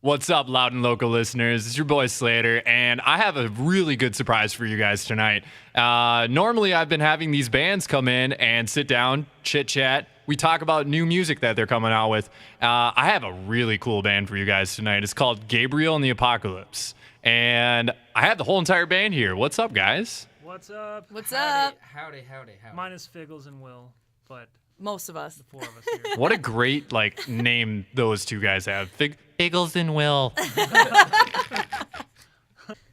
What's up, loud and local listeners? It's your boy Slater, and I have a really good surprise for you guys tonight. Normally, I've been having these bands come in and sit down, chit-chat. We talk about new music that they're coming out with. I have a really cool band for you guys tonight. It's called Gabriel and the Apocalypse, and I have the whole entire band here. What's up, guys? What's up? What's up? Howdy. Minus Figgles and Will, but Most of us. the four of us here. What a great name those two guys have. Figgles and Will.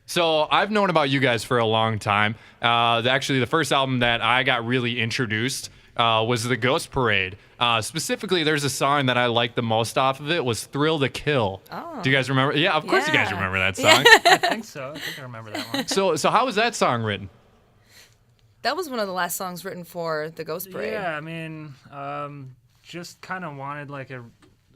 So I've known about you guys for a long time. Actually, the first album that I got really introduced was The Ghost Parade. Specifically, there's a song that I liked the most off of it was Thrill to Kill. Oh. Do you guys remember? Yeah, of course you guys Yeah. remember that song. I think so. I think I remember that one. So how was that song written? That was one of the last songs written for the Ghost Parade. Yeah, I mean, just kind of wanted like a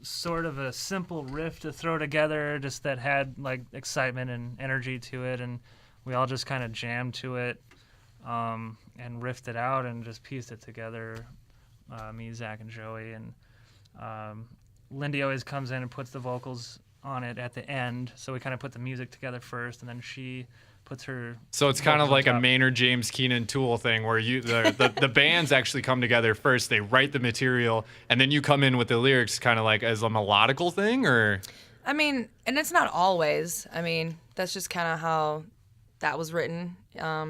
sort of a simple riff to throw together, just that had like excitement and energy to it, and we all just kind of jammed to it and riffed it out and just pieced it together. Me, Zach, and Joey, and Lindy always comes in and puts the vocals on it at the end, so we kind of put the music together first, and then she puts her. So it's kind of vocals like on a top. Maynard James Keenan Tool thing where the bands actually come together first. They write the material, and then you come in with the lyrics, kind of like as a melodical thing, or. I mean, and it's not always. I mean, that's just kind of how that was written. I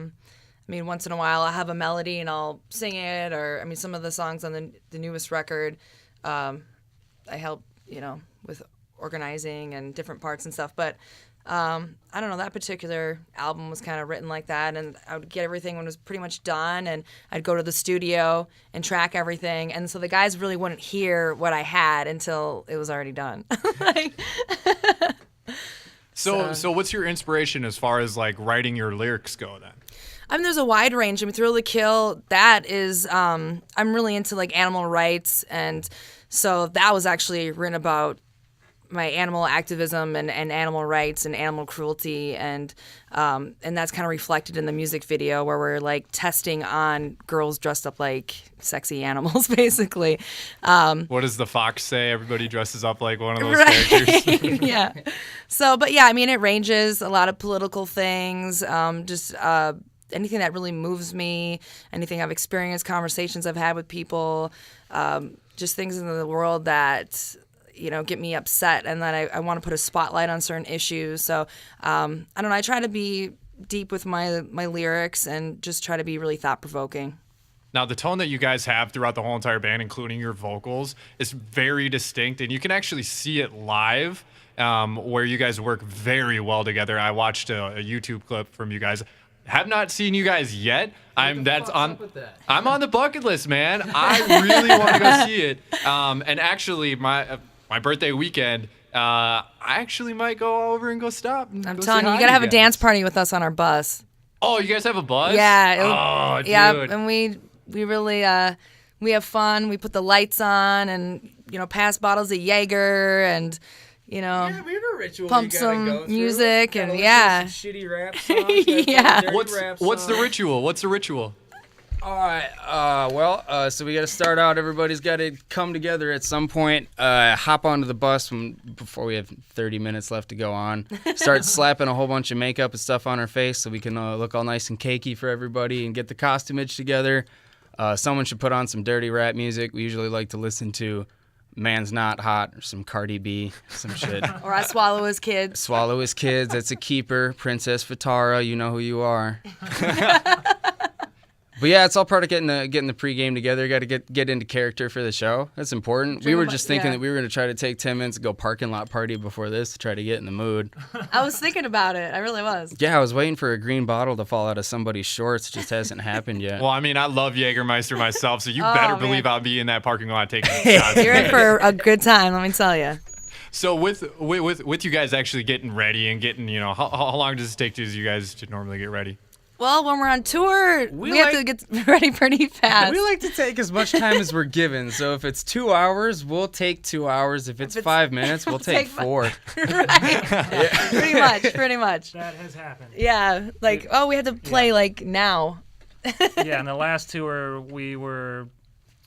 mean, once in a while I'll have a melody and I'll sing it, or I mean, some of the songs on the newest record, I help, with organizing and different parts and stuff. But I don't know, that particular album was kind of written like that, and I would get everything when it was pretty much done, and I'd go to the studio and track everything, and so the guys really wouldn't hear what I had until it was already done. So what's your inspiration as far as like writing your lyrics go then? I mean, there's a wide range. I mean, Thrill to Kill, that is, I'm really into like animal rights, and so that was actually written about my animal activism and animal rights and animal cruelty, and that's kind of reflected in the music video where we're like testing on girls dressed up like sexy animals, basically. What does the fox say? Everybody dresses up like one of those Right. characters. Yeah. So, but yeah, I mean, it ranges a lot of political things, just anything that really moves me, anything I've experienced, conversations I've had with people, just things in the world that get me upset, and that I want to put a spotlight on certain issues. So I don't know, I try to be deep with my lyrics and just try to be really thought-provoking. Now, the tone that you guys have throughout the whole entire band, including your vocals, is very distinct, and you can actually see it live, where you guys work very well together. I watched a YouTube clip from you guys. Have not seen you guys yet. I'm on the bucket list, man. I really want to go see it. And actually, my birthday weekend, I actually might go over and go stop. And I'm go telling say you, you hi got to have a guys. dance party with us on our bus. Oh, you guys have a bus? Yeah. Oh, dude. Yeah, and we really we have fun. We put the lights on and pass bottles of Jaeger and Yeah, we have a ritual pump you gotta some go through. music Gotta and listen to yeah. some shitty rap songs. Yeah. What's the ritual? What's the ritual? All right. So we got to start out. Everybody's got to come together at some point. Hop onto the bus before we have 30 minutes left to go on. Start slapping a whole bunch of makeup and stuff on our face so we can look all nice and cakey for everybody and get the costumage together. Someone should put on some dirty rap music. We usually like to listen to Man's Not Hot or some Cardi B, some shit. Or I swallow his kids. Swallow His Kids. That's a keeper. Princess Vitara. You know who you are. But yeah, it's all part of getting the pregame together. You got to get into character for the show. That's important. We were just thinking that we were going to try to take 10 minutes to go parking lot party before this to try to get in the mood. I was thinking about it. I really was. Yeah, I was waiting for a green bottle to fall out of somebody's shorts. It just hasn't happened yet. Well, I mean, I love Jägermeister myself, so you Oh, better man. believe I'll be in that parking lot taking shots. You're in for a good time, let me tell you. So with you guys actually getting ready and getting, how long does it take you guys to normally get ready? Well, when we're on tour, we have to get ready pretty fast. We like to take as much time as we're given. So if it's 2 hours, we'll take 2 hours. If it's 5 minutes, we'll take 4. Right. Pretty much. That has happened. Yeah, we had to play like now. Yeah, in the last tour, we were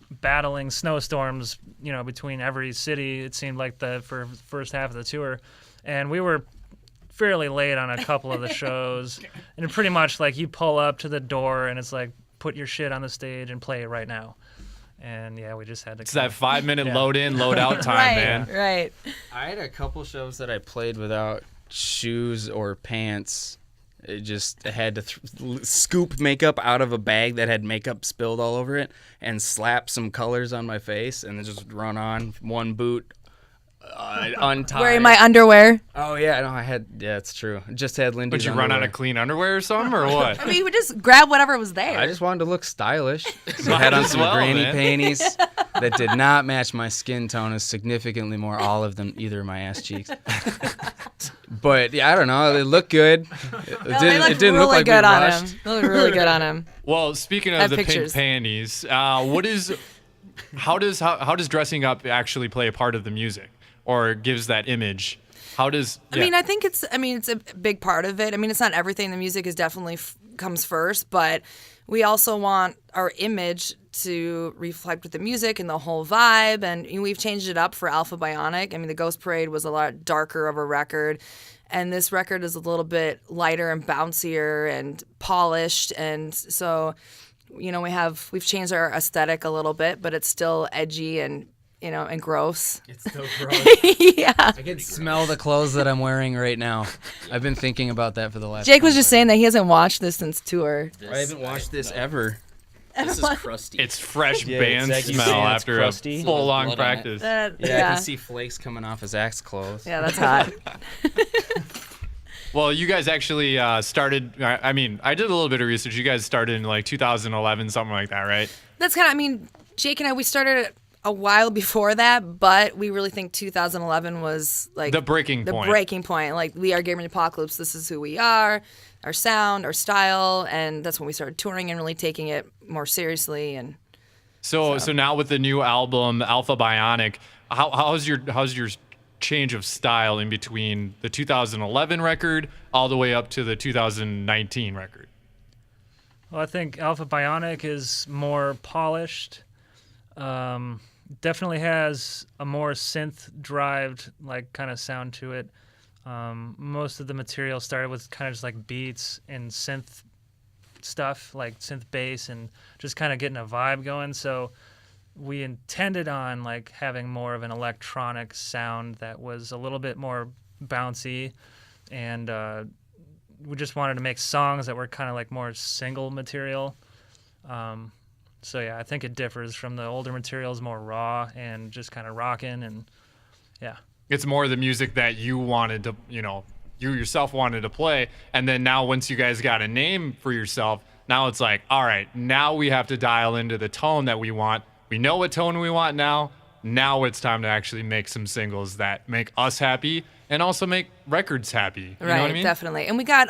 battling snowstorms, between every city. It seemed like for first half of the tour, and we were fairly late on a couple of the shows, and pretty much like you pull up to the door and it's like, put your shit on the stage and play it right now. And yeah, we just had to. It's that 5-minute load in, load out time, right, man. Right. I had a couple shows that I played without shoes or pants. It just had to scoop makeup out of a bag that had makeup spilled all over it and slap some colors on my face and then just run on one boot. Untied. Wearing my underwear. Oh yeah, no, it's true. Just had Lindy's. Would you run out of clean underwear or something, or what? I mean, we just grab whatever was there. I just wanted to look stylish. So I had on some granny panties that did not match my skin tone. Is significantly more olive than either of my ass cheeks. But yeah, I don't know. It looked good. It didn't look like good we on rushed. him. It looked really good on him. Well, speaking I of have the pictures. pink panties, how does dressing up actually play a part of the music, or gives that image? How does? I mean, I think it's a big part of it. I mean, it's not everything. The music is definitely comes first, but we also want our image to reflect with the music and the whole vibe. And we've changed it up for Alpha Bionic. I mean, the Ghost Parade was a lot darker of a record, and this record is a little bit lighter and bouncier and polished. And so, we've changed our aesthetic a little bit, but it's still edgy and and gross. It's so gross. Yeah. I can smell the clothes that I'm wearing right now. I've been thinking about that for the last. Jake was just saying that he hasn't watched this since tour. I haven't watched this ever. This is crusty. It's fresh Yeah, band exactly. smell Saying it's after crusty. a full long Blood on it. practice. Yeah, I Yeah. can see flakes coming off his Zach's clothes. Yeah, that's hot. Well, you guys actually started. I mean, I did a little bit of research. You guys started in like 2011, something like that, right? That's Jake and I, we started a while before that, but we really think 2011 was like The breaking the point. breaking point. Like, we are Gabriel Apocalypse. This is who we are, our sound, our style, and that's when we started touring and really taking it more seriously. And So now with the new album Alpha Bionic, how's your change of style in between the 2011 record all the way up to the 2019 record? Well, I think Alpha Bionic is more polished. Definitely has a more synth-derived kind of sound to it. Most of the material started with kind of just like beats and synth stuff, like synth bass, and just kind of getting a vibe going. So we intended on like having more of an electronic sound that was a little bit more bouncy, and we just wanted to make songs that were kind of like more single material. So yeah, I think it differs from the older materials, more raw and just kind of rocking, and yeah. It's more the music that you wanted to, you yourself wanted to play, and then now once you guys got a name for yourself, now it's like, all right, now we have to dial into the tone that we want. We know what tone we want now. Now it's time to actually make some singles that make us happy and also make records happy. You know what I mean? Definitely. And we got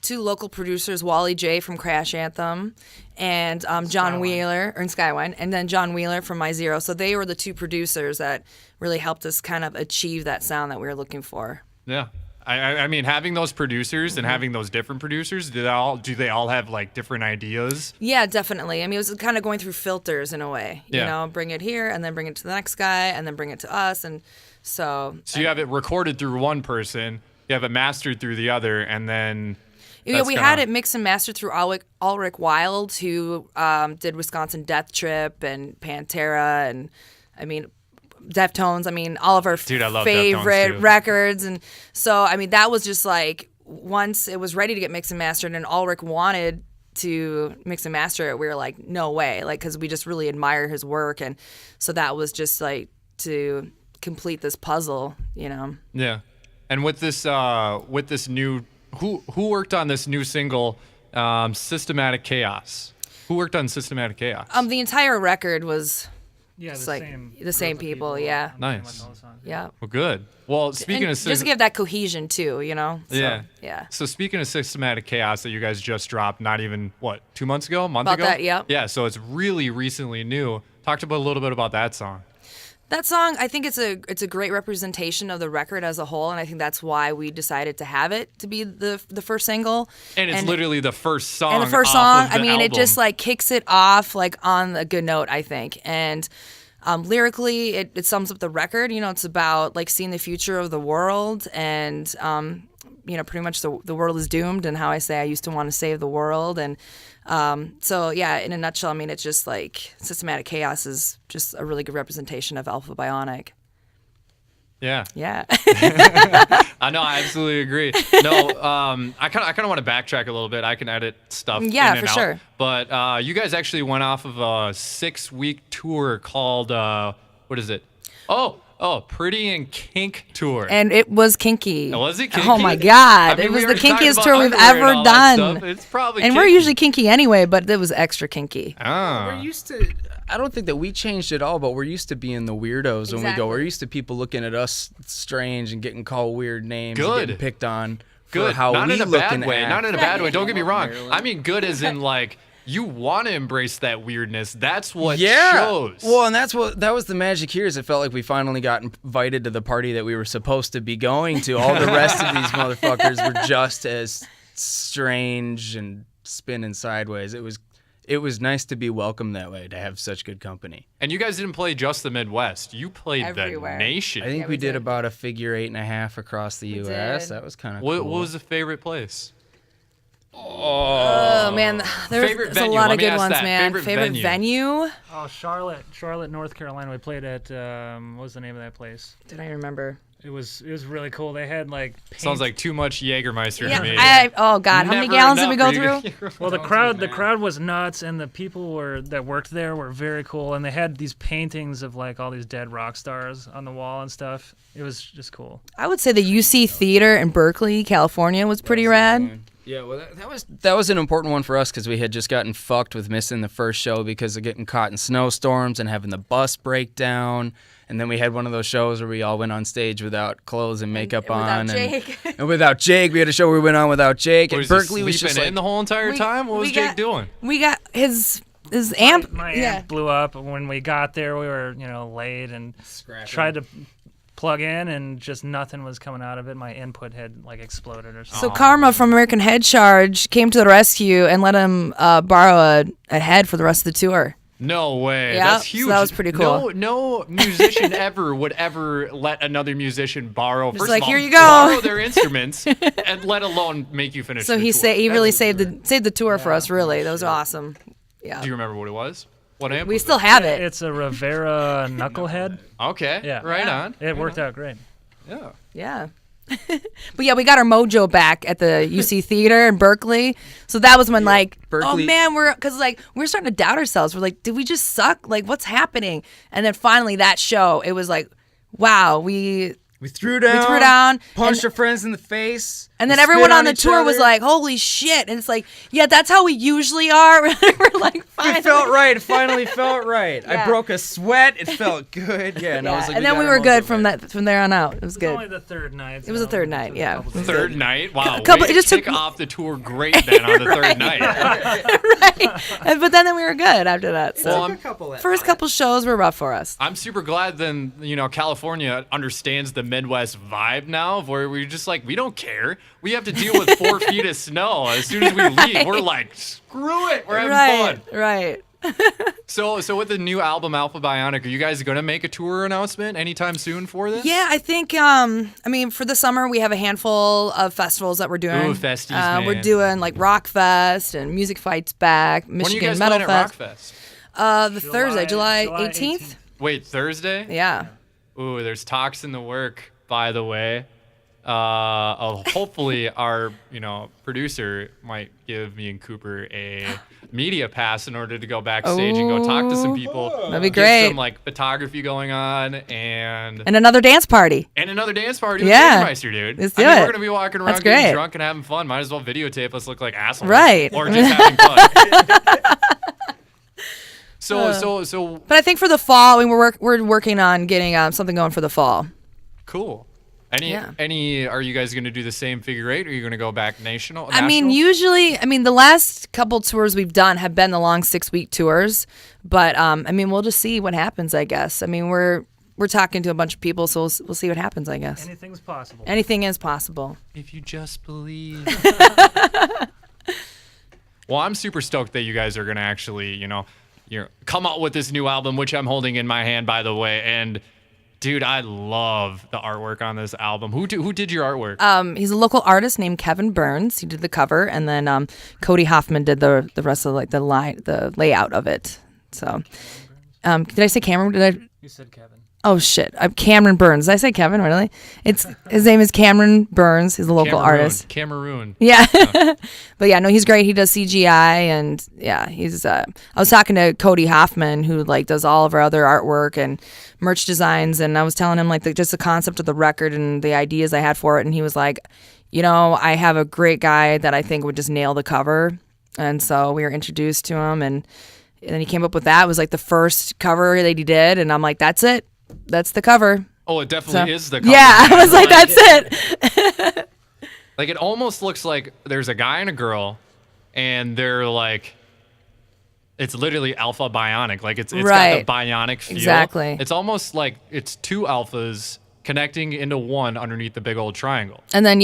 two local producers, Wally J from Crash Anthem and John Wheeler, or in Skywine, and then John Wheeler from My Zero. So they were the two producers that really helped us kind of achieve that sound that we were looking for. Yeah. I mean, having those producers and having those different producers, do they all have like different ideas? Yeah, definitely. I mean, it was kind of going through filters in a way. Yeah. Bring it here and then bring it to the next guy and then bring it to us. And so you have it recorded through one person, you have it mastered through the other, and then we had it mixed and mastered through Ulrich Wild, who did Wisconsin Death Trip and Pantera, and I mean, Deftones. I mean, all of our Dude, I love Deftones, favorite too. records. And so, I mean, that was just like, once it was ready to get mixed and mastered and Ulrich wanted to mix and master it, we were like, no way. Like, because we just really admire his work. And so that was just like to complete this puzzle, Yeah. And with this new, who worked on this new single, Systematic Chaos? Who worked on Systematic Chaos? The entire record was, Yeah, It's the like same the same group of people, yeah. on pretty Nice. much all the songs. yeah. Well, good. Well, speaking And of just to give that cohesion too, So, Yeah. Yeah. So speaking of Systematic Chaos that you guys just dropped, not even, 2 months ago, a month About ago? that, yep. Yeah, so it's really recently new. Talked about a little bit about that song. That song, I think it's a great representation of the record as a whole, and I think that's why we decided to have it to be the first single. And it's literally the first song. And the first off song, of the I mean, it album. just like kicks it off like on a good note, I think. And lyrically, it sums up the record. You know, it's about like seeing the future of the world, and you know, pretty much the world is doomed, and how I say I used to want to save the world, and so yeah, in a nutshell, I mean, it's just like Systematic Chaos is just a really good representation of Alpha Bionic. Yeah. Yeah. I know, I absolutely agree. No, I kind of want to backtrack a little bit. I can edit stuff. Yeah, in and for out. sure. But you guys actually went off of a 6-week tour called what is it? Oh, Pretty and Kink tour. And it was kinky. Was it kinky? Oh my God. I mean, it was we the already talked kinkiest about tour we've underwear and ever all that done. stuff. It's probably And kinky. we're usually kinky anyway, but it was extra kinky. Ah. We're used to. I don't think that we changed at all, but we're used to being the weirdos when we go. Exactly. We're used to people looking at us strange and getting called weird names, and Good. getting picked on for Good. how Not we in a look bad and way. act. Not in a bad way. Don't get me wrong. Maryland. I mean, good as in like you want to embrace that weirdness. That's what Yeah. shows. Well, and that was the magic here. Is it felt like we finally got invited to the party that we were supposed to be going to. All the rest of these motherfuckers were just as strange and spinning sideways. It was nice to be welcomed that way, to have such good company. And you guys didn't play just the Midwest. You played Everywhere. the nation. I think Yeah, we we did did. about a figure 8.5 across the U.S. did. That was kind of What cool. was the favorite place? Oh man, Favorite there's a venue. lot Let of me good ask ones, that. man. Favorite venue. Oh, Charlotte, North Carolina. We played at what was the name of that place? Did I remember? It was really cool. They had like Sounds like too much Jägermeister Yeah, to me. oh God, how many Never gallons did we enough go for you. through? well, the crowd was nuts, and the people that worked there were very cool, and they had these paintings of like all these dead rock stars on the wall and stuff. It was just cool. I would say the UC Theater in Berkeley, California was pretty rad. Yeah, well, that was an important one for us because we had just gotten fucked with missing the first show because of getting caught in snowstorms and having the bus break down. And then we had one of those shows where we all went on stage without clothes and makeup on. without Jake. And without Jake. We had a show where we went on without Jake. Was And he Berkeley was just sleeping like, in the whole entire time? What was we Jake got- doing? We got his amp. My yeah. amp blew up when we got there. We were late and Scrapping. tried to plug in, and just nothing was coming out of it. My input had like exploded or So something. Karma from American Head Charge came to the rescue and let him borrow a head for the rest of the tour. No way. Yeah, That's so huge. that was pretty cool. No musician ever would ever let another musician borrow. First like, of all, "Here you go." borrow their instruments, and let alone make you finish. So the he tour. really saved the tour for us. Really, that was awesome. Yeah, Do you remember what it was? What amp? we was still it? have it. It's a Rivera Knucklehead. Okay. Yeah. Right on. It worked out great. Yeah. Yeah. But yeah, we got our mojo back at the UC Theater in Berkeley. So that was when oh Berkeley- man, we're starting to doubt ourselves. We're like, did we just suck? Like, what's happening? And then finally that show, it was like, wow, we threw down. Punched and- our friends in the face. And then we everyone spit on the each tour was other. like, holy shit. And it's like, yeah, that's how we usually are. We're like, fine. It felt right. It finally felt right. Yeah. I broke a sweat. It felt good. Yeah, and I was like, and then we got were our good mojo from there on out. It was It was only good. the third night. It was the third night, yeah. Third night. Wow. couple- way it just to took- kick off the tour great then on the third night. Right. But then we were good after that. So Well, I'm, first couple shows were rough for us. I'm super glad then, California understands the Midwest vibe now of where we're just like, we don't care. We have to deal with 4 feet of snow. As soon as we leave, we're like, screw it. We're having fun. Right. So with the new album Alpha Bionic, are you guys going to make a tour announcement anytime soon for this? Yeah, I think, for the summer, we have a handful of festivals that we're doing. Ooh, festies, We're man. doing like Rock Fest and Music Fights Back, When are you Michigan guys Metal playing at Fest. Rockfest? The Thursday, July July 18th. Wait, Thursday? Yeah. Ooh, there's talks in the work, by the way. Hopefully our, producer might give me and Cooper a media pass in order to go backstage and go talk to some people. That'd be Get great. some photography going on and And another dance party. another dance party Yeah. with Jägermeister, dude. Let's I do mean, it. we're gonna be walking around That's getting great. drunk and having fun. Might as well videotape us look like assholes. Right. Or just having fun. So But I think for the fall, we're working on getting something going for the fall. cool. Yeah. Are you guys gonna do the same figure eight, or are you gonna go back national? I mean, usually, the last couple tours we've done have been the long 6-week tours, but we'll just see what happens. I guess. We're we're talking to a bunch of people, so we'll see what happens, I guess. Anything's possible. Anything is possible. If you just believe. Well, I'm super stoked that you guys are gonna actually, come out with this new album, which I'm holding in my hand, by the way. And dude, I love the artwork on this album. Who did your artwork? He's a local artist named Kevin Burns. He did the cover, and then Cody Hoffman did the rest of like the layout of it. So, did I say Cameron? You said Kevin. Oh shit! I'm Cameron Burns. Did I say Kevin? Really? His name is Cameron Burns. He's a local artist. Cameroon. Yeah, but yeah, no, he's great. He does CGI, and yeah, he's. I was talking to Cody Hoffman, who like does all of our other artwork and merch designs, and I was telling him like just the concept of the record and the ideas I had for it, and he was like, I have a great guy that I think would just nail the cover, and so we were introduced to him, and then he came up with that. It was like the first cover that he did, and I'm like, that's it. That's the cover. Oh, it definitely is the cover. Yeah, I was like, that's it. Like, it almost looks like there's a guy and a girl, and they're like, it's literally alpha bionic. Like, it's Right. got the bionic feel. Exactly. It's almost like it's two alphas connecting into one underneath the big old triangle. And then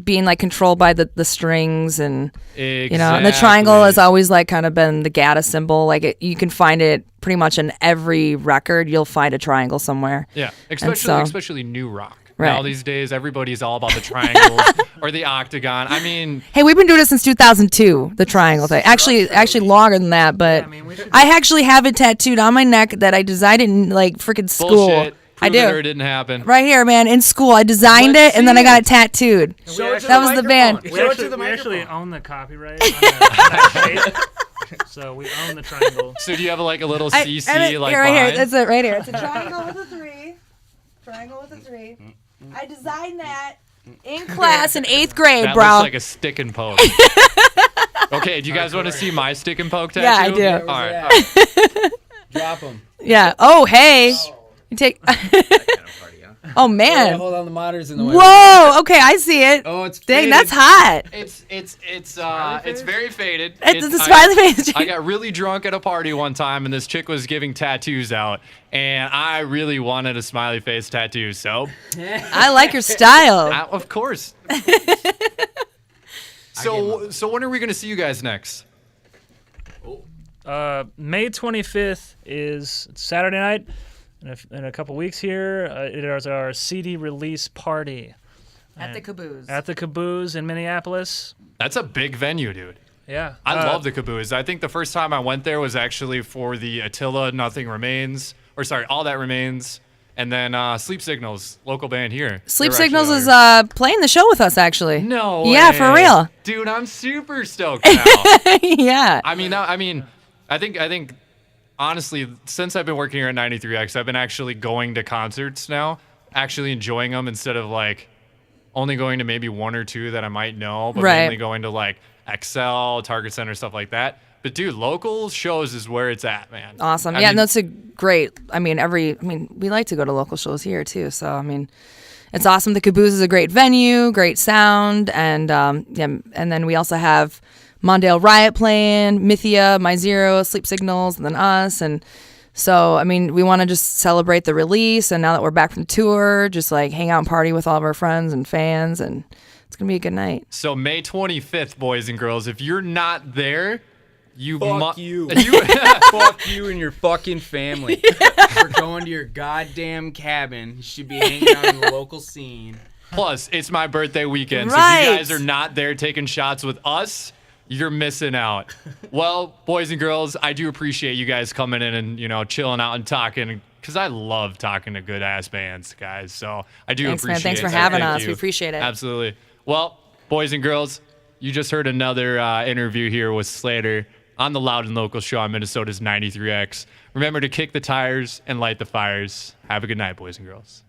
being like controlled by the strings and Exactly. and the triangle has always like kind of been the GATA symbol. Like you can find it pretty much in every record. You'll find a triangle somewhere. Yeah, so- especially new rock. Right. Now these days, everybody's all about the triangles or the octagon. I mean, Hey, we've been doing it since 2002. The triangle thing. Actually longer than that. But I mean, we should- I actually have it tattooed on my neck that I designed it in like freaking school. bullshit. I Prove it do. or it didn't happen. Right here, man, in school. I designed Let's it and then see I got it. it tattooed. Show it to That was the band. microphone. We Show it actually, to the we actually microphone. own the copyright on that shape. So we own the triangle. So do you have like a little I- CC and it- like here, right here. behind? That's it, right here. It's a triangle with a 3. Triangle with a 3. I designed that in class in 8th grade, That bro. looks like a stick and poke. Okay, do you guys want to see my stick and poke tattoo? Yeah, I do. All right. All right. Drop them. Yeah. Oh, hey. You take. Oh man. Hold on, the monitor's in the way. Whoa. Okay, I see it. Oh, it's Dang, faded. that's hot. It's very faded. It's a smiley face. I got really drunk at a party one time, and this chick was giving tattoos out, and I really wanted a smiley face tattoo. So, I like your style. of course. So when are we gonna see you guys next? May 25th is Saturday night. In a couple weeks here, it is our CD release party At the Caboose. at the Caboose in Minneapolis. That's a big venue, dude. Yeah. I love the Caboose. I think the first time I went there was actually for the Attila Nothing Remains, All That Remains, and then Sleep Signals, local band here. Sleep They were Signals actually is over playing the show with us actually. here. No Yeah, way. for real. Dude, I'm super stoked now. Yeah. I think honestly, since I've been working here at 93X, I've been actually going to concerts now, actually enjoying them instead of like only going to maybe one or two that I might know, but Right. mainly going to like XL, Target Center, stuff like that. But dude, local shows is where it's at, man. Awesome. I Yeah, mean, that's a great. We like to go to local shows here too. So it's awesome. The Caboose is a great venue, great sound, and and then we also have Mondale Riot playing, Mythia, My Zero, Sleep Signals, and then us. And so, we want to just celebrate the release. And now that we're back from tour, just like hang out and party with all of our friends and fans. And it's going to be a good night. So May 25th, boys and girls, if you're not there, you Fuck you. you Fuck you and your fucking family. We're going to your goddamn cabin. You should be hanging out in the local scene. Plus, it's my birthday weekend. So if Right. you guys are not there taking shots with us, you're missing out. Well, boys and girls, I do appreciate you guys coming in and, chilling out and talking, because I love talking to good-ass bands, guys. So I do Thanks, man. appreciate it. Thanks for So having thank us. you. We appreciate it. Absolutely. Well, boys and girls, you just heard another interview here with Slater on the Loud and Local show on Minnesota's 93X. Remember to kick the tires and light the fires. Have a good night, boys and girls.